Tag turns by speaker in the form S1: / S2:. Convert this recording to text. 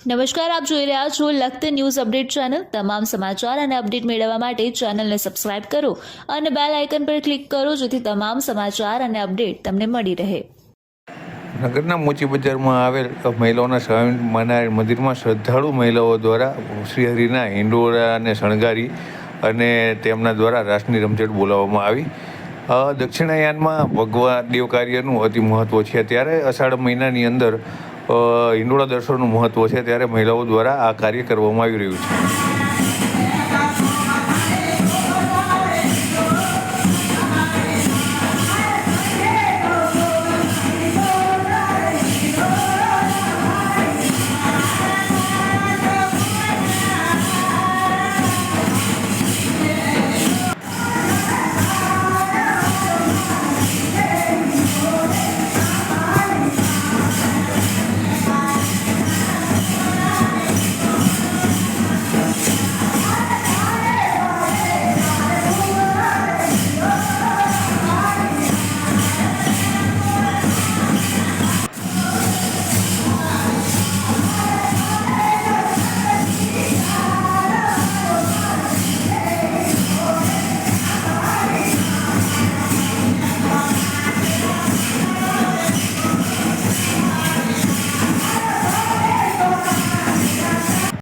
S1: નમસ્કાર, આપ જોઈ રહ્યા છો લખત ન્યૂઝ અપડેટ ચેનલ। તમામ સમાચાર અને અપડેટ મેળવવા માટે ચેનલને સબસ્ક્રાઇબ કરો અને બેલ આઇકન પર ક્લિક કરો, જેથી તમામ સમાચાર અને અપડેટ તમને મળી રહે।
S2: નગરના મોચી બજારમાં આવેલ મહિલાઓના સ્વામિનારાયણ મંદિરમાં શ્રદ્ધાળુ મહિલાઓ દ્વારા શ્રીહરિના હિંડોળાને શણગારી અને તેમના દ્વારા રાસની રમઝટ બોલાવવામાં આવી। દક્ષિણાયનમાં ભગવાન દેવ કાર્યનું અતિ મહત્ત્વ છે, ત્યારે અષાઢ મહિનાની અંદર હિંડોળા દર્શનનું મહત્ત્વ છે, ત્યારે મહિલાઓ દ્વારા આ કાર્ય કરવામાં આવી રહ્યું છે।